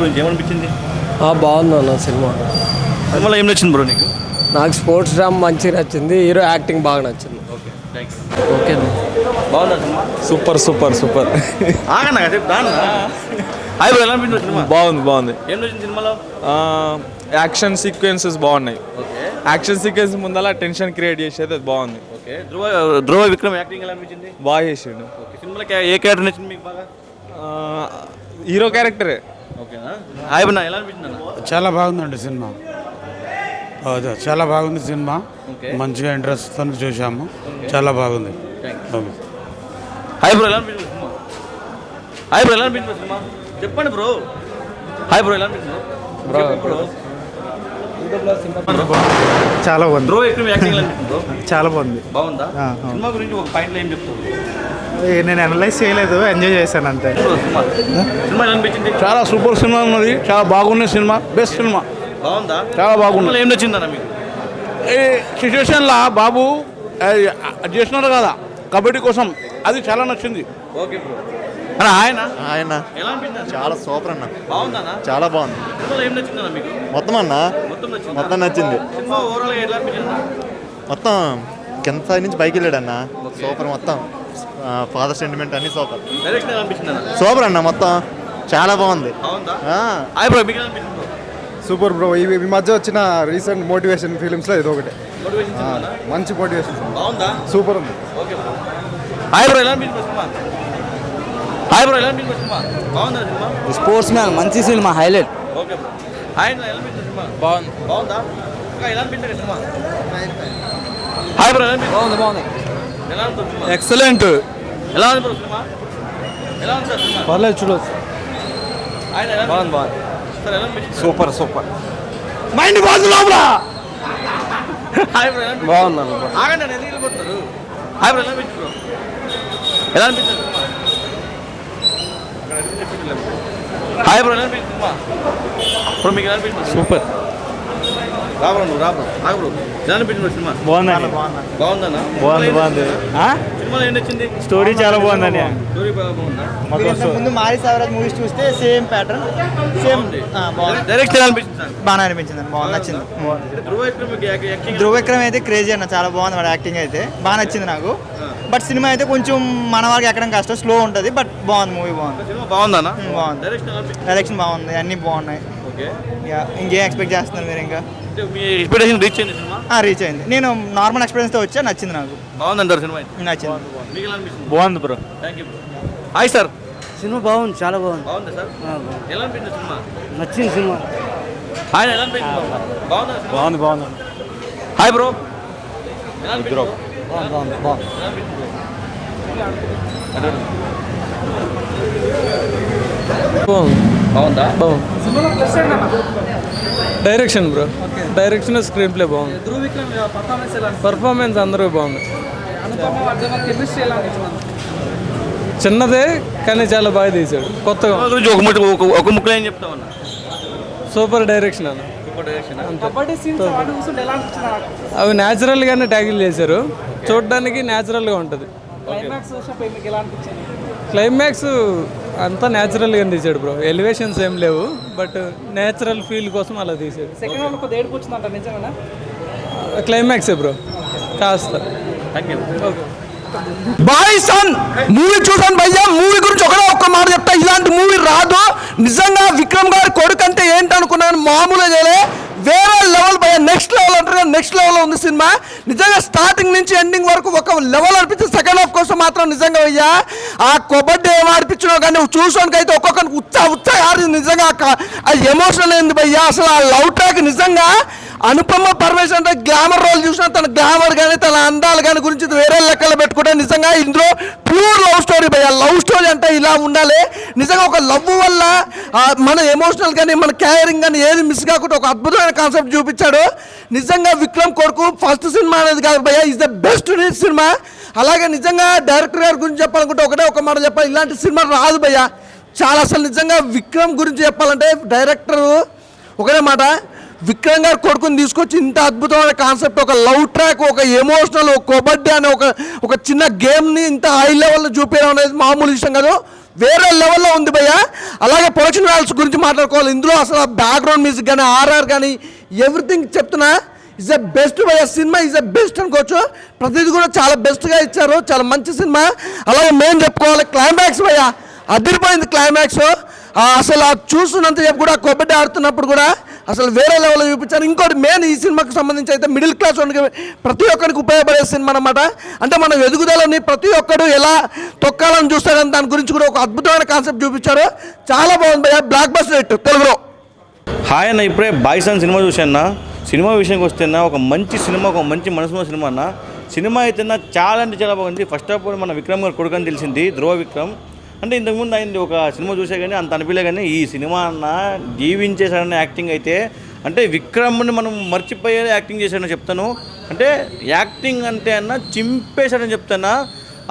గురించి ఏమనిపించింది? బాగుంది అన్న సినిమా. సినిమాలో ఏం నచ్చింది బ్రో నీకు? నాకు స్పోర్ట్స్ డ్రామా మంచిగా నచ్చింది, హీరో యాక్టింగ్ బాగా నచ్చింది. Okay thanks. ఓకే బాగుందా సినిమా? Super super super. ఆగన్నా చెప్తాను. హాయ్ బ్రో, ఎలా అనిపించింది సినిమా? బాగుంది. ఏం నచ్చింది సినిమాలో? యాక్షన్ సీక్వెన్సెస్ బాగున్నాయి. ఓకే. యాక్షన్ సీక్వెన్స్ ముందల టెన్షన్ క్రియేట్ చేసేది అది బాగుంది. ఓకే. ధ్రువ విక్రమ్ యాక్టింగ్ ఎలా అనిపించింది? బాగా చేసిండు. ఓకే. సినిమాలో ఏ క్యారెక్టర్ నచ్చింది మీకు బాగా? హీరో క్యారెక్టరే. ఓకేనా. హాయ్ బ్రో, ఎలా అనిపించింది అన్న? చాలా బాగుందండి సినిమా. చాలా బాగుంది సినిమా. ఓకే. మంచిగా ఇంట్రెస్ట్తో చూసాము. చాలా బాగుంది. ఓకే. హాయ్ బ్రో, ఎలా అనిపించింది సినిమా? హాయ్ బ్రో, ఎలా అనిపించింది సినిమా? చెప్పండి బ్రో. హాయ్ బ్రో, ఎలా అనిపించింది బ్రో? చాలా బాగుంది. ధ్రువ విక్రమ్ యాక్టింగ్ ఎలా అనిపించింది బ్రో? చాలా బాగుంది. బాగుందా? సినిమా గురించి ఒక పాయింట్లో ఏం చెప్తావు? నేను అనలైజ్ చేయలేదు, ఎంజాయ్ చేశాను అంతే. సినిమా ఎలా అనిపించింది? చాలా సూపర్ సినిమా ఉన్నది, చాలా బాగున్న సినిమా, బెస్ట్ సినిమా. బాగుందా? చాలా బాగుంది. సినిమాలో ఏం నచ్చిందన్న మీకు? ఈ సిచ్యువేషన్లో బాబు చేస్తున్నారు కదా కబడ్డీ కోసం, అది చాలా నచ్చింది. Okay bro. అన్న ఆయన ఎలా అనిపించింది? చాలా సూపర్ అన్న. బాగుందన్న? చాలా బాగుంది. సినిమాలో ఏం నచ్చిందన్న మీకు? మొత్తం అన్న మొత్తం నచ్చింది. సినిమా ఓవరాల్గా ఎలా అనిపించింది? మొత్తం కింద స్థాయి నుంచి పైకి వెళ్ళాడు అన్న. సూపర్. మొత్తం ఫాదర్ సెంటిమెంట్ అన్ని సూపర్. డైరెక్షన్ ఎలా అనిపించింది అన్న? సూపర్ అన్న, మొత్తం చాలా బాగుంది. బాగుందా? హాయ్ బ్రో, మీకు ఎలా అనిపించింది బ్రో? Super bro. ఈ మధ్య వచ్చిన రీసెంట్ మోటివేషన్ ఫిలిమ్స్లో ఇది ఒకటి మోటివేషన్ సినిమానా? మంచి మోటివేషన్. బాగుందా? సూపర్ ఉంది. Okay bro. హాయ్ బ్రో, ఎలా అనిపించింది సినిమా? హాయ్ బ్రో, ఎలా అనిపించింది సినిమా? బాగుందా సినిమా? స్పోర్ట్స్ మ్యాన్ మంచి cinema, highlight. Okay bro. Hi అన్న, ఎలా అనిపించింది సినిమా? బాగుందా? ఇంకా ఎలా అనిపించింది సినిమా? హాయ్ బ్రో, ఎలా అనిపించింది? బాగుంది. ఎలా అనిపించింది సినిమా? ఎక్సలెంట్. ఎలా ఉంది బ్రో సినిమా? ఎలా ఉంది సార్ సినిమా? పర్లేదు చూడవచ్చు. ఆయన ఎలా అనిపించింది? సార్ ఎలా అనిపించింది? సూపర్. మైండ్ బాగుంది లోపల. హాయ్ బ్రో, ఎలా అనిపించింది? బాగుంది అన్న. ఆగండి, నేను ఎందుకు వెళ్ళిపోతున్నారు? హాయ్ బ్రో, ఎలా అనిపించింది బ్రో? ఎలా అనిపించింది సినిమా? హాయ్ బ్రో, ఎలా అనిపించింది సినిమా? బ్రో, మీకు ఎలా అనిపించింది? సూపర్. రా బ్రో, నువ్వు రా బ్రో. ఆగు బ్రో, ఎలా అనిపించింది సినిమా? బాగుందండి. బాగుందన్నా? బాగుంది. సినిమాలో ఏం నచ్చింది? స్టోరీ చాలా బాగుందండి. స్టోరీ బాగుందా? ముందు మారి సావరాజ్ మూవీస్ చూస్తే సేమ్ ప్యాటర్న్, సేమ్ బాగుంది. డైరెక్షన్ ఎలా అనిపించింది సార్? బాగా అనిపించింది అండి, బాగా నచ్చింది. ధ్రువ విక్రమ్ మీకు యాక్టింగ్ ధ్రువ విక్రమ్ అయితే క్రేజీ అన్న, చాలా బాగుంది వాడు యాక్టింగ్ అయితే, బాగా నచ్చింది నాకు. బట్ సినిమా అయితే కొంచెం మన వారికి ఎక్కడం కష్టం, స్లో ఉంటుంది, బట్ బాగుంది, మూవీ బాగుంది. సినిమా బాగుందన్నా? బాగుంది. డైరెక్షన్ ఎలా అనిపించింది? డైరెక్షన్ బాగుంది, అన్నీ బాగున్నాయి. ఓకే. ఇంకేం ఎక్స్పెక్ట్ చేస్తున్నారు మీరు? ఇంకా అంటే మీ ఎక్స్పెక్టేషన్ రీచ్ అయింది సినిమా? రీచ్ అయింది. నేను నార్మల్ ఎక్స్పీరియన్స్తో వచ్చా, నచ్చింది నాకు, బాగుందంటారు సినిమా అయితే? నచ్చింది. మీకు ఎలా అనిపించింది? బాగుంది bro. Thank you bro. Hi sir, cinema బాగుంది, చాలా బాగుంది. బాగుందా సార్? ఎలా అనిపించింది సినిమా? నచ్చింది సినిమా. హాయ్, ఎలా అనిపించింది? బాగుందా సినిమా? బాగుంది. హాయ్ బ్రో, ఎలా అనిపించింది? బాగుంది. ఎలా అనిపించింది బ్రో? బాగుందా? Direction bro, direction screen play బాగుంది. పర్ఫార్మెన్స్ అందరూ బాగుంది. చిన్నదే కానీ చాలా బాగా తీశాడు, కొత్తగా. సినిమా గురించి ఒక ముక్కలో ఏం చెప్తామన్నా? సూపర్ డైరెక్షన్ అన్న. Super direction. అవి న్యాచురల్గానే ట్యాగిల్ చేశారు, చూడడానికి న్యాచురల్గా ఉంటుంది. క్లైమాక్స్ అంతా న్యాచురల్గా తీసాడు బ్రో, ఎలివేషన్స్ ఏం లేవు, బట్ న్యాచురల్ ఫీల్ కోసం అలా తీసాడు. క్లైమాక్సే బ్రో కాస్త. Thank you. Bison movie చూసాను భయ్యా. మూవీ గురించి ఒక్క మాట చెప్తా, ఇలాంటి మూవీ రాదు. నిజంగా విక్రమ్ గారి కొడుకు అంటే ఏంటనుకున్నాను, మామూలుగా చేయలే, వేరే లెవెల్ భయ్యా. నెక్స్ట్ లెవెల్ అంటే నెక్స్ట్ లెవెల్ ఉంది సినిమా. నిజంగా స్టార్టింగ్ నుంచి ఎండింగ్ వరకు ఒక లెవెల్ అనిపించింది. సెకండ్ హాఫ్ కోసం మాత్రం నిజంగా భయ్యా ఆ కబడ్డీ ఏం ఆడిపించినావు కానీ చూసానికి అయితే ఒక్కొక్కరికి ఉత్సాహ ఆడింది. నిజంగా ఆ ఎమోషన్ అయింది భయ్యా. అసలు ఆ లవ్ ట్రాక్ నిజంగా అనుపమ పరమేశ్వర్ అంటే గ్లామర్ రోల్ చూసినా తన గ్లామర్ కానీ తన అందాలు కానీ గురించి వేరే లెక్కలు పెట్టుకుంటే నిజంగా ఇందులో ప్యూర్ లవ్ స్టోరీ భయ్యా. లవ్ స్టోరీ అంటే ఇలా ఉండాలి. నిజంగా ఒక లవ్ వల్ల మన ఎమోషనల్ కానీ మన క్యారింగ్ కానీ ఏది మిస్ కాకుండా ఒక అద్భుతమైన కాన్సెప్ట్ చూపించాడు. నిజంగా విక్రమ్ కొడుకు ఫస్ట్ సినిమా అనేది కాదు భయ్యా, ఈజ్ ద బెస్ట్ సినిమా. అలాగే నిజంగా డైరెక్టర్ గారి గురించి చెప్పాలనుకుంటే ఒక మాట చెప్పాలి, ఇలాంటి సినిమా రాదు భయ్యా. చాలా అసలు నిజంగా విక్రమ్ గురించి చెప్పాలంటే డైరెక్టరు ఒకటే మాట, విక్రమ్ గారు కొడుకుని తీసుకొచ్చి ఇంత అద్భుతమైన కాన్సెప్ట్, ఒక లవ్ ట్రాక్, ఒక ఎమోషనల్, ఒక కబడ్డీ అనే ఒక చిన్న గేమ్ని ఇంత హై లెవెల్లో చూపించడం అనేది మామూలు విషయం కాదు. వేరే లెవెల్లో ఉంది భయ్య. అలాగే ప్రొడక్షన్ వాల్యూస్ గురించి మాట్లాడుకోవాలి. ఇందులో అసలు బ్యాక్గ్రౌండ్ మ్యూజిక్ కానీ ఆర్ఆర్ కానీ ఎవ్రీథింగ్ చెప్తున్నా ఇస్ ద బెస్ట్ భయ్య. సినిమా ఇస్ ద బెస్ట్ అనుకోవచ్చు. ప్రతిదీ కూడా చాలా బెస్ట్గా ఇచ్చారు. చాలా మంచి సినిమా. అలాగే మేము చెప్పుకోవాలి క్లైమాక్స్ భయ్య, అదిరిపోయింది క్లైమాక్స్. అసలు చూస్తున్నంత సేపు కూడా కబడ్డీ ఆడుతున్నప్పుడు కూడా అసలు వేరే లెవెల్లో చూపించారు. ఇంకోటి మెయిన్ ఈ సినిమాకి సంబంధించి అయితే మిడిల్ క్లాస్ ప్రతి ఒక్కరికి ఉపయోగపడే సినిమా అనమాట. అంటే మన ఎదుగుదలని ప్రతి ఒక్కరు ఎలా తొక్కాలని చూస్తారని దాని గురించి కూడా ఒక అద్భుతమైన కాన్సెప్ట్ చూపించారు. చాలా బాగుంది భయ్య. బ్లాక్ బస్టర్ హిట్ తెలుగులో. హాయ్ అన్న, ఇప్పుడే బాయ్సన్ సినిమా చూసాను. సినిమా విషయానికి వస్తే ఒక మంచి సినిమా, ఒక మంచి మనసున్న సినిమా అన్న. సినిమా అయితే చాలా అంటే చాలా బాగుంది. ఫస్ట్ ఆఫ్ ఆల్ మన విక్రమ్ గారు కొడుకు అని తెలిసింది, ధ్రువ విక్రమ్. అంటే ఇంతకుముందు ఆయన ఒక సినిమా చూసే కానీ అంత అనిపించలే, కానీ ఈ సినిమా అన్న జీవించేసాడన్న యాక్టింగ్ అయితే అంటే విక్రమ్ని మనం మర్చిపోయే యాక్టింగ్ చేశాడని చెప్తాను. అంటే యాక్టింగ్ అంటే అన్న చింపేశాడని చెప్తాను.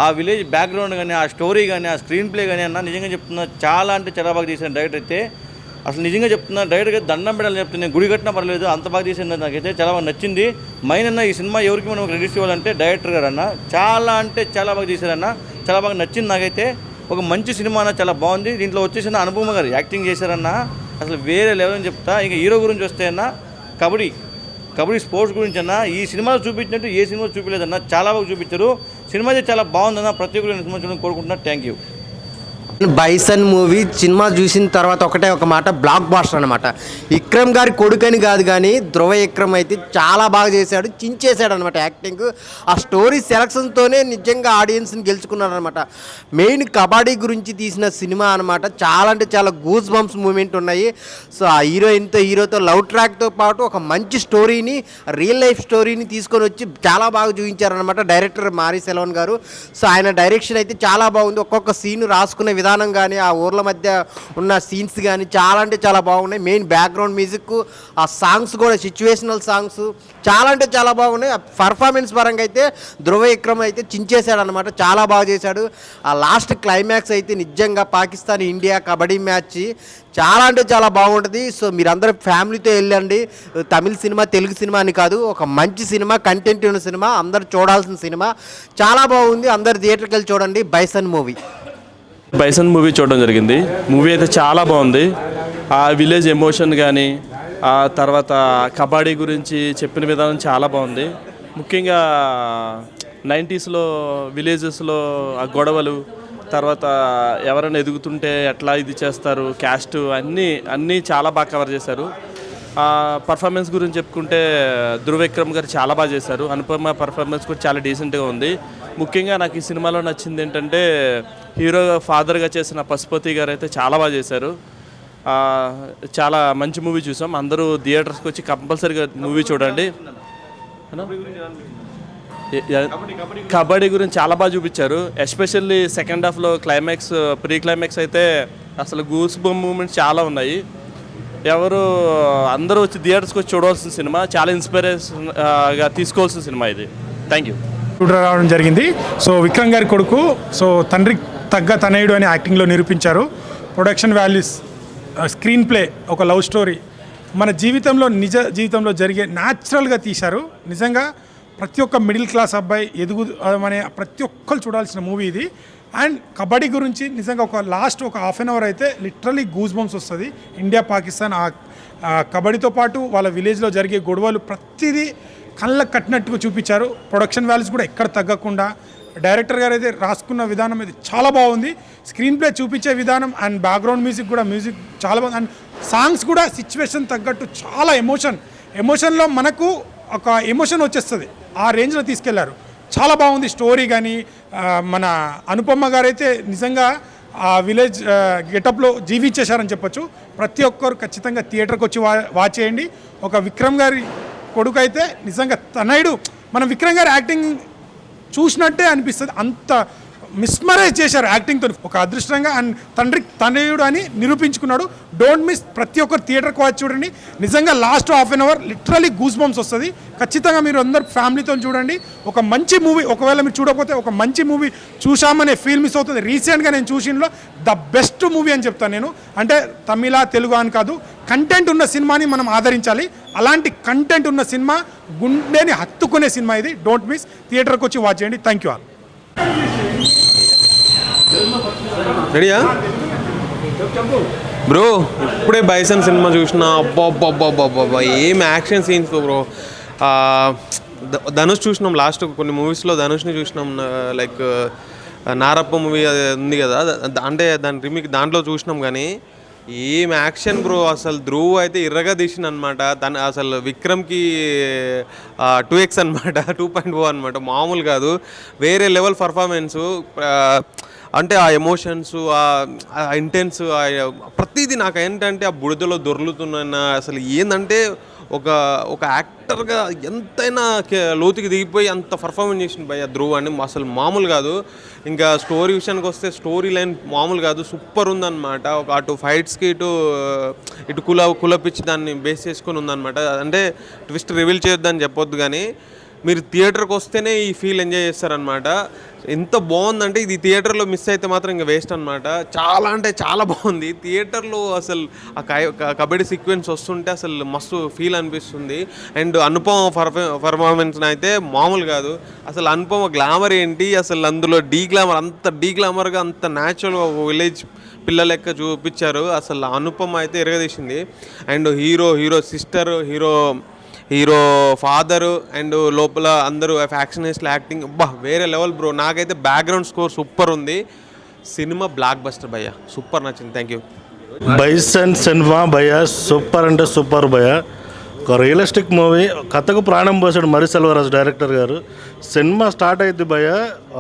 ఆ విలేజ్ బ్యాక్గ్రౌండ్ కానీ, ఆ స్టోరీ కానీ, ఆ స్క్రీన్ ప్లే కానీ అన్న నిజంగా చెప్తున్నా చాలా అంటే చాలా బాగా తీశాను డైరెక్టర్ అయితే. అసలు నిజంగా చెప్తున్నా, డైరెక్ట్గా దండం పెట్టాలని చెప్తున్నా. నేను గుడి కట్టినా పర్లేదు, అంత బాగా తీసింది. నాకైతే చాలా బాగా నచ్చింది. మెయిన్ అన్న ఈ సినిమా ఎవరికి మనం క్రెడిట్స్ ఇవ్వాలంటే డైరెక్టర్ గారు అన్న. చాలా అంటే చాలా బాగా తీశారన్న. చాలా బాగా నచ్చింది నాకైతే. ఒక మంచి సినిమా అన్న, చాలా బాగుంది. దీంట్లో వచ్చేసిన అనుపమ గారు యాక్టింగ్ చేశారన్న, అసలు వేరే లెవెల్ అని చెప్తా. ఇంకా హీరో గురించి వస్తే అన్న కబడ్డీ స్పోర్ట్స్ గురించి అన్న ఈ సినిమాలో చూపించినట్టు ఏ సినిమా చూపించలేదన్న. చాలా బాగా చూపించారు. సినిమా అయితే చాలా బాగుందన్న. ప్రతి ఒక్కరు సినిమా చూడడం కోరుకుంటున్నా. Thank you. Bison movie cinema చూసిన తర్వాత ఒకటే ఒక మాట, బ్లాక్ బాస్టర్ అనమాట. విక్రమ్ గారి కొడుకని కాదు కానీ ధ్రువ విక్రమ్ అయితే చాలా బాగా చేశాడు, చించేశాడు అనమాట యాక్టింగ్. ఆ స్టోరీ సెలక్షన్తోనే నిజంగా ఆడియన్స్ని గెలుచుకున్నాడు అనమాట. మెయిన్ కబడ్డీ గురించి తీసిన సినిమా అనమాట. చాలా అంటే చాలా గూస్ బంప్స్ మూమెంట్ ఉన్నాయి. సో ఆ హీరోతో లవ్ ట్రాక్తో పాటు ఒక మంచి స్టోరీని, రియల్ లైఫ్ స్టోరీని తీసుకొని వచ్చి చాలా బాగా చూపించారనమాట డైరెక్టర్ మారీ సెల్వన్ గారు. సో ఆయన డైరెక్షన్ అయితే చాలా బాగుంది. ఒక్కొక్క సీన్ రాసుకునే విధానం కానీ, ఆ ఊర్ల మధ్య ఉన్న సీన్స్ కానీ చాలా అంటే చాలా బాగున్నాయి. మెయిన్ బ్యాక్గ్రౌండ్ మ్యూజిక్, ఆ సాంగ్స్ కూడా సిచ్యువేషనల్ సాంగ్స్ చాలా అంటే చాలా బాగున్నాయి. పర్ఫార్మెన్స్ పరంగా అయితే ధ్రువ విక్రమ్ అయితే చించేశాడు అనమాట. చాలా బాగా చేశాడు. ఆ లాస్ట్ క్లైమాక్స్ అయితే నిజంగా పాకిస్తాన్ ఇండియా కబడ్డీ మ్యాచ్ చాలా అంటే చాలా బాగుంటుంది. సో మీరందరూ ఫ్యామిలీతో వెళ్ళండి. తమిళ సినిమా, తెలుగు సినిమా అని కాదు, ఒక మంచి సినిమా, కంటెంట్ ఉన్న సినిమా, అందరూ చూడాల్సిన సినిమా. చాలా బాగుంది. అందరు థియేటర్కి వెళ్ళి చూడండి బైసన్ మూవీ. బైసన్ మూవీ చూడడం జరిగింది. మూవీ అయితే చాలా బాగుంది. ఆ విలేజ్ ఎమోషన్ కానీ, ఆ తర్వాత కబడ్డీ గురించి చెప్పిన విధానం చాలా బాగుంది. ముఖ్యంగా 90స్లో విలేజెస్లో ఆ గొడవలు, తర్వాత ఎవరైనా ఎదుగుతుంటే ఎట్లా ఇది చేస్తారు, క్యాస్ట్ అన్నీ చాలా బాగా కవర్ చేశారు. పర్ఫార్మెన్స్ గురించి చెప్పుకుంటే ధ్రువ విక్రమ్ గారు చాలా బాగా చేశారు. అనుపమ పర్ఫార్మెన్స్ కూడా చాలా డీసెంట్గా ఉంది. ముఖ్యంగా నాకు ఈ సినిమాలో నచ్చింది ఏంటంటే హీరో ఫాదర్గా చేసిన పశుపతి గారు అయితే చాలా బాగా చేశారు. చాలా మంచి మూవీ చూసాం. అందరూ థియేటర్స్కి వచ్చి కంపల్సరీగా మూవీ చూడండి. కబడ్డీ గురించి చాలా బాగా చూపించారు. ఎస్పెషల్లీ సెకండ్ హాఫ్లో క్లైమాక్స్, ప్రీ క్లైమాక్స్ అయితే అసలు గూస్ బంప్ మూమెంట్స్ చాలా ఉన్నాయి. అందరూ వచ్చి థియేటర్స్కి వచ్చి చూడవలసిన సినిమా, చాలా ఇన్స్పిరేషన్గా తీసుకోవాల్సిన సినిమా ఇది. Thank you. రావడం జరిగింది. సో విక్రమ్ గారి కొడుకు, సో తండ్రికి తగ్గ తనయుడు అని యాక్టింగ్లో నిరూపించారు. ప్రొడక్షన్ వాల్యూస్, స్క్రీన్ ప్లే, ఒక లవ్ స్టోరీ మన జీవితంలో, నిజ జీవితంలో జరిగే న్యాచురల్గా తీశారు. నిజంగా ప్రతి ఒక్క మిడిల్ క్లాస్ అబ్బాయి అనే ప్రతి ఒక్కరు చూడాల్సిన మూవీ ఇది. అండ్ కబడ్డీ గురించి నిజంగా ఒక లాస్ట్ ఒక హాఫ్ అన్ అవర్ అయితే లిటరలీ గూస్ బంప్స్ వస్తుంది. ఇండియా పాకిస్తాన్ కబడ్డీతో పాటు వాళ్ళ విలేజ్లో జరిగే గొడవలు ప్రతిదీ కళ్ళకు కట్టినట్టుగా చూపించారు. ప్రొడక్షన్ వాల్యూస్ కూడా ఎక్కడ తగ్గకుండా డైరెక్టర్ గారు అయితే రాసుకున్న విధానం అయితే చాలా బాగుంది. స్క్రీన్ ప్లే చూపించే విధానం అండ్ బ్యాక్గ్రౌండ్ మ్యూజిక్ చాలా బాగుంది. అండ్ సాంగ్స్ కూడా సిచ్యువేషన్ తగ్గట్టు చాలా ఎమోషన్లో మనకు ఒక ఎమోషన్ వచ్చేస్తుంది. ఆ రేంజ్లో తీసుకెళ్లారు. చాలా బాగుంది స్టోరీ. కానీ మన అనుపమ గారు అయితే నిజంగా ఆ విలేజ్ గెటప్లో జీవించేశారని చెప్పొచ్చు. ప్రతి ఒక్కరు ఖచ్చితంగా థియేటర్కి వచ్చి వాచ్ చేయండి. ఒక విక్రమ్ గారి కొడుకు అయితే నిజంగా తనయుడు, మనం విక్రమ్ గారి యాక్టింగ్ చూసినట్టే అనిపిస్తుంది. అంత మిస్మరైజ్ చేశారు యాక్టింగ్తో. ఒక అదృష్టంగా అండ్ తండ్రికి తనయుడు అని నిరూపించుకున్నాడు. Don't miss. ప్రతి ఒక్కరు థియేటర్కి వచ్చి చూడండి. నిజంగా last half an hour literally goose bumps వస్తుంది. ఖచ్చితంగా మీరు అందరు ఫ్యామిలీతో చూడండి. ఒక మంచి మూవీ. ఒకవేళ మీరు చూడకపోతే ఒక మంచి మూవీ చూసామనే ఫీల్ మిస్ అవుతుంది. రీసెంట్గా నేను చూసినలో ద బెస్ట్ మూవీ అని చెప్తాను నేను. అంటే తమిళ, తెలుగు అని కాదు, కంటెంట్ ఉన్న సినిమాని మనం ఆదరించాలి. అలాంటి కంటెంట్ ఉన్న సినిమా, గుండెని హత్తుకునే సినిమా ఇది. Don't miss. థియేటర్కి వచ్చి వాచ్ చేయండి. Thank you all. రెడీయా బ్రో? ఇప్పుడే బైసన్ సినిమా చూసిన, అబ్బా ఏం యాక్షన్ సీన్స్ బ్రో. ధనుష్ చూసినాం, లాస్ట్ కొన్ని మూవీస్లో ధనుష్ని చూసినాం, లైక్ నారప్ప మూవీ అది ఉంది కదా, అంటే దాని రిమిక్ దాంట్లో చూసినాం. కానీ ఏం యాక్షన్ బ్రో, అసలు ధ్రువ్ అయితే ఇర్రగా తీసిన అనమాట. తను అసలు విక్రమ్కి 2x అనమాట, 2.0 అనమాట, మామూలు కాదు. వేరే లెవెల్ పర్ఫార్మెన్సు. అంటే ఆ ఎమోషన్స్, ఆ ఇంటెన్స్, ప్రతిదీ నాకు ఏంటంటే ఆ బుడిదలో దొర్లుతున్న అసలు ఏంటంటే ఒక యాక్టర్గా ఎంతైనా లోతుకి దిగిపోయి అంత పర్ఫార్మెన్స్ చేసింది భయ్య ధ్రువ్ అని, అసలు మామూలు కాదు. ఇంకా స్టోరీ విషయానికి వస్తే స్టోరీ లైన్ మామూలు కాదు, సూపర్ ఉందన్నమాట. అటు ఫైట్స్కి ఇటు కులపిచ్చి దాన్ని బేస్ చేసుకొని ఉందన్నమాట. అంటే ట్విస్ట్ రివీల్ చేయొద్దని చెప్పొద్దు, కానీ మీరు థియేటర్కి వస్తేనే ఈ ఫీల్ ఎంజాయ్ చేస్తారనమాట. ఎంత బాగుందంటే ఇది థియేటర్లో మిస్ అయితే మాత్రం ఇంకా వేస్ట్ అనమాట. చాలా అంటే చాలా బాగుంది. థియేటర్లో అసలు ఆ కబడ్డీ సీక్వెన్స్ వస్తుంటే అసలు మస్తు ఫీల్ అనిపిస్తుంది. అండ్ అనుపమ పర్ఫార్మెన్స్ అయితే మామూలు కాదు. అసలు అనుపమ గ్లామర్ ఏంటి, అసలు అందులో అంత డీ గ్లామర్గా అంత న్యాచురల్గా విలేజ్ పిల్లల లెక్క చూపించారు. అసలు అనుపమ అయితే ఎరగదీసింది. And hero sister, hero father and లోపల అందరూ ఫ్యాక్షనిస్ట్ల యాక్టింగ్ వేరే లెవెల్ బ్రో. నాకైతే బ్యాక్గ్రౌండ్ స్కోర్ సూపర్ ఉంది. సినిమా బ్లాక్ బస్టర్ భయ్య, సూపర్ నచ్చింది. Thank you. బైసన్ సినిమా భయ్య సూపర్ అంటే సూపర్ భయ్య. ఒక రియలిస్టిక్ మూవీ, కథకు ప్రాణం పోసాడు మరి సెల్వరాజు డైరెక్టర్ గారు. సినిమా స్టార్ట్ అయింది భయ్య,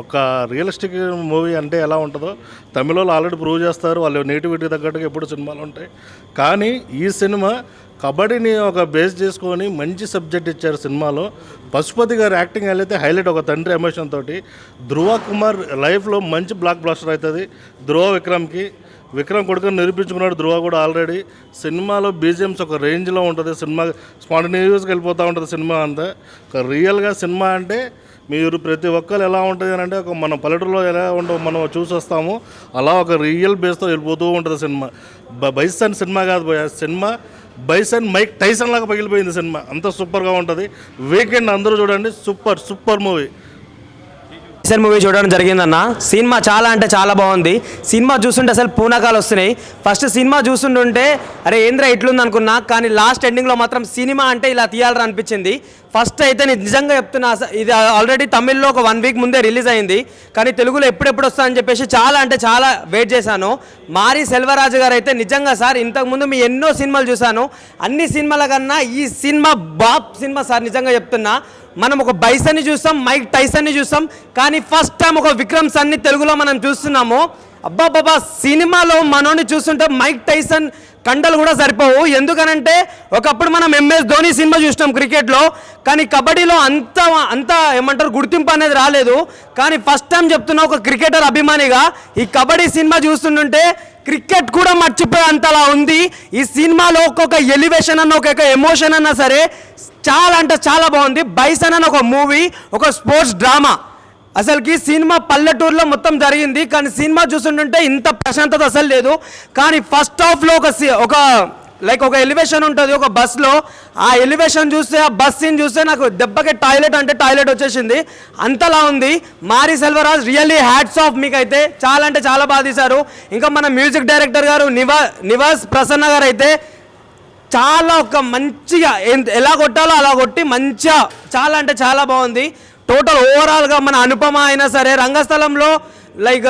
ఒక రియలిస్టిక్ మూవీ అంటే ఎలా ఉంటుందో తమిళ వాళ్ళు ఆల్రెడీ ప్రూవ్ చేస్తారు. వాళ్ళ నేటివిటీ తగ్గట్టుగా ఎప్పుడు సినిమాలు ఉంటాయి. కానీ ఈ సినిమా కబడ్డీని ఒక బేస్ చేసుకొని మంచి సబ్జెక్ట్ ఇచ్చారు సినిమాలో. పశుపతి గారు యాక్టింగ్ అయితే హైలైట్, ఒక తండ్రి ఎమోషన్ తోటి. ధ్రువ కుమార్ లైఫ్లో మంచి బ్లాక్ బ్లాస్టర్ అవుతుంది. విక్రమ్ కొడుకుని నిరూపించుకున్నాడు ధ్రువ కూడా ఆల్రెడీ. సినిమాలో బీజిఎమ్స్ ఒక రేంజ్లో ఉంటుంది. సినిమా స్పాంటేనియస్గా వెళ్ళిపోతూ ఉంటుంది సినిమా అంతా. ఒక రియల్గా సినిమా అంటే మీరు ప్రతి ఒక్కరు ఎలా ఉంటుంది అని అంటే ఒక మన పల్లెటూరులో ఎలా ఉండవు మనం చూసి వస్తాము, అలా ఒక రియల్ బేస్తో వెళ్ళిపోతూ ఉంటుంది సినిమా. బైసన్ సినిమా కాదు పోయా, సినిమా బైసన్ మైక్ టైసన్ లాగా పగిలిపోయింది సినిమా. అంత సూపర్గా ఉంటుంది. వీకెండ్ అందరూ చూడండి, సూపర్ మూవీ. బైసన్ మూవీ చూడడం జరిగిందన్న. సినిమా చాలా అంటే చాలా బాగుంది. సినిమా చూస్తుంటే అసలు పూనకాలు వస్తున్నాయి. ఫస్ట్ సినిమా చూస్తుంటుంటే అరే ఏంద్రా ఇట్లుంది అనుకున్నా, కానీ లాస్ట్ ఎండింగ్లో మాత్రం సినిమా అంటే ఇలా తీయాలని అనిపించింది. ఫస్ట్ అయితే నేను నిజంగా చెప్తున్నా, ఇది ఆల్రెడీ తమిళ్లో ఒక 1 వీక్ ముందే రిలీజ్ అయింది, కానీ తెలుగులో ఎప్పుడెప్పుడు వస్తా అని చెప్పేసి చాలా అంటే చాలా వెయిట్ చేశాను. మారి సెల్వరాజు గారు అయితే నిజంగా సార్, ఇంతకుముందు మీ ఎన్నో సినిమాలు చూశాను, అన్ని సినిమాల కన్నా ఈ సినిమా బాప్ సినిమా సార్. నిజంగా చెప్తున్నా, మనం ఒక బైసన్ని చూస్తాం, మైక్ టైసన్ని చూస్తాం, కానీ ఫస్ట్ టైం ఒక విక్రమ్ సన్ని తెలుగులో మనం చూస్తున్నాము. అబ్బాబాబా సినిమాలో మనోని చూస్తుంటే మైక్ టైసన్ కండలు కూడా సరిపోవు. ఎందుకనంటే ఒకప్పుడు మనం ఎంఎస్ ధోని సినిమా చూసినాం క్రికెట్లో, కానీ కబడ్డీలో అంత ఏమంటారు గుర్తింపు అనేది రాలేదు. కానీ ఫస్ట్ టైం చెప్తున్నా, ఒక క్రికెటర్ అభిమానిగా ఈ కబడ్డీ సినిమా చూస్తుంటే క్రికెట్ కూడా మర్చిపోయే అంతలా ఉంది. ఈ సినిమాలో ఒక్కొక్క ఎలివేషన్ అన్న, ఒక్కొక్క ఎమోషన్ అన్నా సరే చాలా అంటే చాలా బాగుంది. బైసన్ అన్న ఒక మూవీ, ఒక స్పోర్ట్స్ డ్రామా. అసలుకి సినిమా పల్లెటూరులో మొత్తం జరిగింది, కానీ సినిమా చూస్తుంటే ఇంత ప్రశాంతత అసలు లేదు. కానీ ఫస్ట్ హాఫ్లో ఒక ఎలివేషన్ ఉంటుంది ఒక బస్లో. ఆ ఎలివేషన్ చూస్తే, ఆ బస్ సీన్ చూస్తే నాకు దెబ్బకి టాయిలెట్ వచ్చేసింది, అంతలా ఉంది. మారి సెల్వరాజ్ రియల్లీ హ్యాట్స్ ఆఫ్ మీకు అయితే. చాలా అంటే చాలా బాగా తీశారు. ఇంకా మన మ్యూజిక్ డైరెక్టర్ గారు నివాస్ ప్రసన్న గారు అయితే చాలా ఒక మంచిగా ఎలా కొట్టాలో అలా కొట్టి మంచిగా చాలా అంటే చాలా బాగుంది. టోటల్ ఓవరాల్గా మన అనుపమ అయినా సరే రంగస్థలంలో లైక్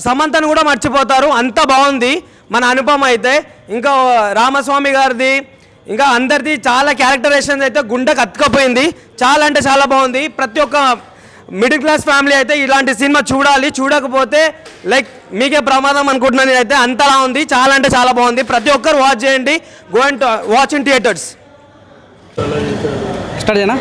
సమంతను కూడా మర్చిపోతారు, అంత బాగుంది మన అనుపమ అయితే. ఇంకా రామస్వామి గారిది ఇంకా అందరిది చాలా క్యారెక్టరైజేషన్స్ అయితే గుండెకు అతుకపోయింది. చాలా అంటే చాలా బాగుంది. ప్రతి ఒక్క మిడిల్ క్లాస్ ఫ్యామిలీ అయితే ఇలాంటి సినిమా చూడాలి, చూడకపోతే లైక్ మీకే ప్రమాదం అనుకుంటున్నాను నేనైతే. అంతలా ఉంది, చాలా అంటే చాలా బాగుంది. ప్రతి ఒక్కరు వాచ్ చేయండి, go and watch in theatres. Start చేయనా?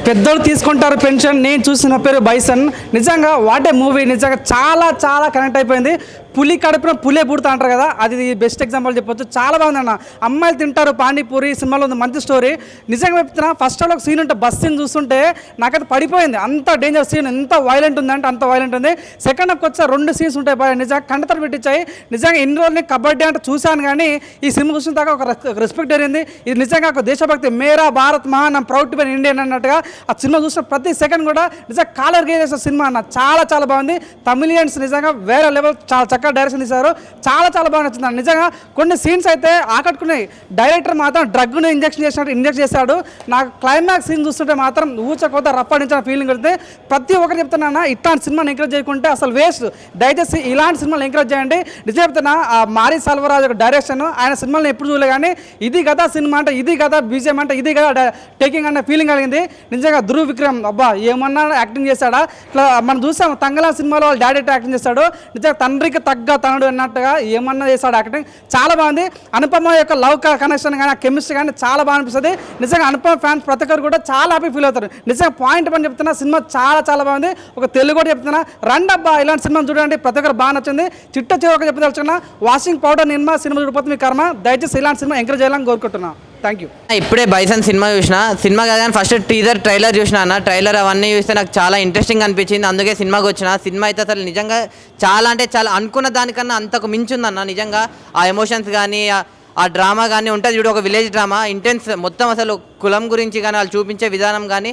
పెద్దోళ్ళు తీసుకుంటారు పెన్షన్. నేను చూసిన పేరు బైసన్. నిజంగా వాటే మూవీ, నిజంగా చాలా చాలా కనెక్ట్ అయిపోయింది. పులి కడుపున పులే పుడతా అంటారు కదా, అది బెస్ట్ ఎగ్జాంపుల్ చెప్పొచ్చు. చాలా బాగుందన్న. అమ్మాయిలు తింటారు పానీపూరి సినిమాలో ఉంది, మంచి స్టోరీ. నిజంగా చెప్తున్నా, ఫస్ట్ ఆఫ్ ఒక సీన్ ఉంటే బస్ సీన్ చూస్తుంటే నాకైతే పడిపోయింది. అంత డేంజర్ సీన్, ఎంత వైలెంట్ ఉందంటే అంత వైలెంట్ ఉంది. సెకండ్ హాఫ్కి వచ్చే 2 సీన్స్ ఉంటాయి బాయ్, నిజంగా కంటతడి పెట్టించాయి. నిజంగా ఎన్ని రోజులు కబడ్డీ అంటే చూశాను కానీ ఈ సినిమా చూసిన దాకా ఒక రెస్పెక్ట్ జరిగింది. ఇది నిజంగా ఒక దేశభక్తి, మేరా భారత్ మహాన్, ప్రౌడ్ టు బి ఇండియన్ అన్నట్టుగా ఆ సినిమా చూసిన ప్రతి సెకండ్ కూడా నిజంగా కాలర్ గేసేసిన సినిమా అన్న. చాలా చాలా బాగుంది. తమిళియన్స్ నిజంగా వేరే లెవెల్, చాలా చక్కగా డైరెక్షన్ తీశారు. చాలా చాలా బాగా నచ్చింది. నిజంగా కొన్ని సీన్స్ అయితే ఆకట్టుకున్నాయి. డైరెక్టర్ మాత్రం డ్రగ్ను ఇంజెక్ట్ చేశాడు. నాకు క్లైమాక్స్ సీన్ చూస్తుంటే మాత్రం ఊచకోత రప్పడించిన ఫీలింగ్ వస్తుంది. ప్రతి ఒక్కరు చెప్తున్నా, ఇట్లాంటి సినిమాని ఎంకరేజ్ చేయకుంటే అసలు వేస్ట్. దయచేసి ఇలాంటి సినిమాలు ఎంకరేజ్ చేయండి. నిజం చెప్తున్నా, మారి సెల్వరాజు యొక్క డైరెక్షన్, ఆయన సినిమాలను ఎప్పుడు చూడలే కానీ ఇది కదా సినిమా అంటే, ఇది కదా బీజిఎం అంటే, ఇది కదా టేకింగ్ అనే ఫీలింగ్ కలిగింది. నిజంగా ధృవ్ విక్రమ్ అబ్బా ఏమన్నా యాక్టింగ్ చేశాడా. ఇట్లా మనం చూసాం తంగళ సినిమాలో వాళ్ళు డాడీ యాక్టింగ్ చేస్తాడు. నిజంగా తండ్రికి తగ్గ తనుడు అన్నట్టుగా ఏమన్నా చేస్తాడు యాక్టింగ్. చాలా బాగుంది. అనుపమ యొక్క లవ్ కనెక్షన్ కానీ, కెమిస్ట్రీ కానీ చాలా బాగా అనిపిస్తుంది. నిజంగా అనుపమ ఫ్యాన్స్ ప్రతి ఒక్కరు కూడా చాలా హ్యాపీ ఫీల్ అవుతారు. నిజంగా పాయింట్ పని చెప్తున్నా, సినిమా చాలా చాలా బాగుంది. ఒక తెలుగు కూడా చెప్తున్నా, రండి అబ్బా ఇలాంటి సినిమా చూడండి. ప్రతి ఒక్కరు బాగా నచ్చింది. చిట్ట చివరికి చెప్పదలుచుకున్నా, వాషింగ్ పౌడర్ నిర్మా సినిమా చూడిపోతుంది మీ కర్మ. దయచేసి ఇలాంటి సినిమా ఎంకరేజ్ చేయాలని కోరుకుంటున్నా. Thank you. ఇప్పుడే బైసన్ సినిమా చూసిన. సినిమా కానీ ఫస్ట్ ట్రైలర్ చూసిన అన్న. ట్రైలర్ అవన్నీ చూస్తే నాకు చాలా ఇంట్రెస్టింగ్ అనిపించింది. అందుకే సినిమాకి వచ్చిన. సినిమా అయితే అసలు నిజంగా చాలా అంటే చాలా అనుకున్న దానికన్నా అంతకు మించుందన్న. నిజంగా ఆ ఎమోషన్స్ కానీ, ఆ డ్రామా కానీ ఉంటుంది చూడు, ఒక విలేజ్ డ్రామా ఇంటెన్స్ మొత్తం. అసలు కులం గురించి కానీ వాళ్ళు చూపించే విధానం కానీ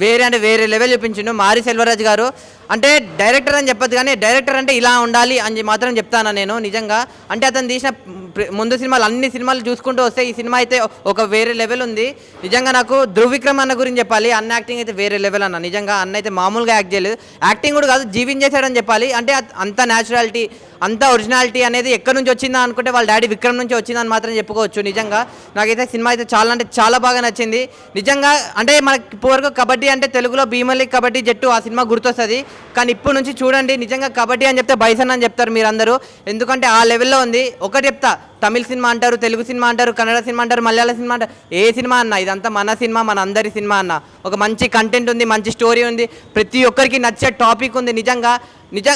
వేరే లెవెల్ చూపించిండు మారి సెల్వరాజ్ గారు. అంటే డైరెక్టర్ అని చెప్పదు కానీ, డైరెక్టర్ అంటే ఇలా ఉండాలి అని మాత్రం చెప్తాను నేను. నిజంగా అంటే అతను తీసిన ముందు సినిమాలు అన్ని సినిమాలు చూసుకుంటూ వస్తే ఈ సినిమా అయితే ఒక వేరే లెవెల్ ఉంది. నిజంగా నాకు ధృవ్ విక్రమ్ అన్న గురించి చెప్పాలి. అన్న యాక్టింగ్ అయితే వేరే లెవెల్ అన్న. నిజంగా అన్న అయితే మామూలుగా యాక్ట్ చేయలేదు. యాక్టింగ్ కూడా కాదు, జీవించేశాడని చెప్పాలి. అంటే అంత న్యాచురాలిటీ, అంత ఒరిజినాలిటీ అనేది ఎక్కడి నుంచి వచ్చిందా అనుకుంటే వాళ్ళ డాడీ విక్రమ్ నుంచి వచ్చిందని మాత్రం చెప్పుకోవచ్చు. నిజంగా నాకైతే సినిమా అయితే చాలా అంటే చాలా బాగా నచ్చింది. నిజంగా అంటే మనకి ఇప్పటివరకు కబడ్డీ అంటే తెలుగులో భీమలి కబడ్డీ జట్టు ఆ సినిమా గుర్తొస్తుంది. కానీ ఇప్పటి నుంచి చూడండి, నిజంగా కబడ్డీ అని చెప్తే బైసన్ అని చెప్తారు మీరందరూ. ఎందుకంటే ఆ లెవెల్లో ఉంది. ఒకటి చెప్తా, తమిళ సినిమా అంటారు, తెలుగు సినిమా అంటారు, కన్నడ సినిమా అంటారు, మలయాళ సినిమా అంటారు, ఏ సినిమా అన్న ఇదంతా మన సినిమా, మన అందరి సినిమా అన్న. ఒక మంచి కంటెంట్ ఉంది, మంచి స్టోరీ ఉంది, ప్రతి ఒక్కరికి నచ్చే టాపిక్ ఉంది. నిజంగా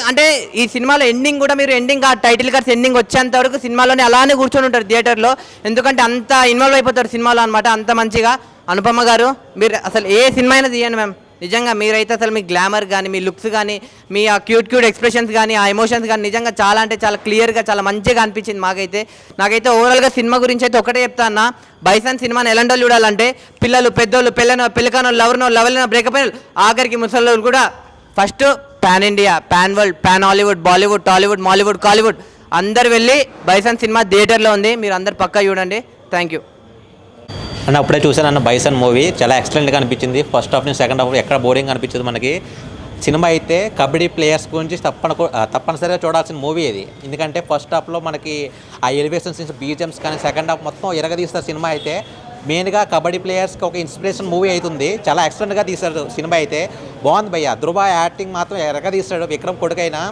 అంటే ఈ సినిమాలో ఎండింగ్ కూడా మీరు ఎండింగ్ ఆ టైటిల్ కార్డ్స్ ఎండింగ్ వచ్చేంత వరకు సినిమాలోనే అలానే కూర్చొని ఉంటారు థియేటర్లో. ఎందుకంటే అంత ఇన్వాల్వ్ అయిపోతారు సినిమాలో అనమాట. అంత మంచిగా అనుపమ గారు, మీరు అసలు ఏ సినిమా అయినా తీయండి మ్యామ్. నిజంగా మీరైతే అసలు మీ గ్లామర్ కానీ, మీ లుక్స్ కానీ, మీ ఆ క్యూట్ ఎక్స్ప్రెషన్స్ కానీ, ఆ ఎమోషన్స్ కానీ నిజంగా చాలా అంటే చాలా క్లియర్గా చాలా మంచిగా అనిపించింది మాకైతే. నాకైతే ఓవరాల్గా సినిమా గురించి అయితే ఒకటే చెప్తా అన్న, బైసన్ సినిమాని ఎలాంటి చూడాలంటే పిల్లలు, పెద్దోళ్ళు, పెళ్ళికానో, లవర్నో, బ్రేకప్ అయిన ఆఖరికి ముసలోళ్ళు కూడా first pan India, pan world, pan Hollywood, Bollywood, Tollywood, Mollywood, Kollywood అందరు వెళ్ళి బైసన్ సినిమా థియేటర్లో ఉంది. మీరు అందరు పక్కా చూడండి. థ్యాంక్ యూ అన్న. అప్పుడే చూసాను అన్న బైసన్ మూవీ, చాలా ఎక్సలెంట్గా అనిపించింది. ఫస్ట్ హాఫ్ నుంచి సెకండ్ హాఫ్ ఎక్కడ బోరింగ్ అనిపించదు మనకి. సినిమా అయితే కబడ్డీ ప్లేయర్స్ గురించి తప్పనిసరిగా చూడాల్సిన మూవీ ఇది. ఎందుకంటే ఫస్ట్ హాఫ్లో మనకి ఆ ఎలివేషన్ సీన్స్, బీజిఎమ్స్ కానీ, సెకండ్ హాఫ్ మొత్తం ఎరగదీస్తారు. సినిమా అయితే మెయిన్గా కబడ్డీ ప్లేయర్స్కి ఒక ఇన్స్పిరేషన్ మూవీ అవుతుంది. చాలా ఎక్సలెంట్గా తీశారు సినిమా అయితే. బాగుంది భయ్య. ధృవ యాక్టింగ్ మాత్రం ఎరగదీస్తాడు. విక్రమ్ కొడుకైనా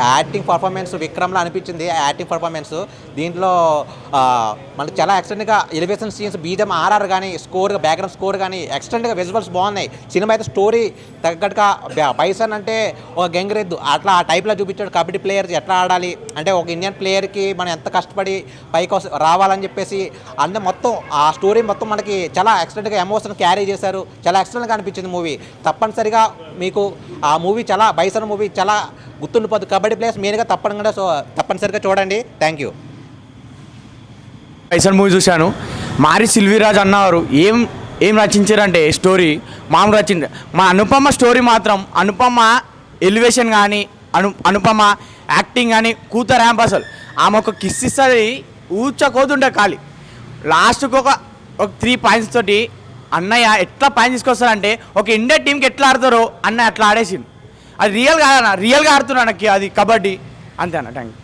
యాక్టింగ్ పర్ఫార్మెన్స్ విక్రమ్లో అనిపించింది. యాక్టింగ్ పర్ఫార్మెన్స్ దీంట్లో మనకి చాలా ఎక్సలెంట్గా ఎలివేషన్ సీన్స్, బీజం, ఆర్ఆర్ కానీ, స్కోర్, బ్యాక్గ్రౌండ్ స్కోర్ కానీ ఎక్సలెంట్గా విజువల్స్ బాగున్నాయి. సినిమా అయితే స్టోరీ తగ్గట్టుగా బైసన్ అంటే ఒక గంగిరెద్దు అట్లా ఆ టైప్లో చూపించాడు. కబడ్డీ ప్లేయర్స్ ఎట్లా ఆడాలి అంటే, ఒక ఇండియన్ ప్లేయర్కి మనం ఎంత కష్టపడి పైకి రావాలని చెప్పేసి అంటే మొత్తం ఆ స్టోరీ మొత్తం మనకి చాలా ఎక్సలెంట్గా ఎమోషన్ క్యారీ చేశారు. చాలా ఎక్సలెంట్గా అనిపించింది మూవీ. తప్పనిసరిగా మీకు ఆ మూవీ చాలా బైసన్ మూవీ చాలా గుర్తుండిపోద్దు. కబడ్డీ ప్లేయర్స్ మెయిన్గా తప్పనిసరిగా చూడండి. Thank you. బైసన్ మూవీ చూశాను. మారి సెల్వరాజ్ అన్నవారు ఏం రచించారంటే స్టోరీ మామూలు రచించారు. మా అనుపమ స్టోరీ మాత్రం, అనుపమ ఎలివేషన్ కానీ, అనుపమ యాక్టింగ్ కానీ కూతురు ర్యాంప్. అసలు ఆమె ఒక కిస్ ఇస్తుంది, ఊచకోతుంటే ఖాళీ. లాస్ట్కి ఒక 3 పాయింట్స్ తోటి అన్నయ్య ఎట్లా పాయింట్ తీసుకొస్తారంటే, ఒక ఇండియా టీంకి ఎట్లా ఆడతారో అన్నయ్య అట్లా ఆడేసింది. అది రియల్గా ఆడుతున్నాను అది కబడ్డీ అంతే అన్న. Thank you.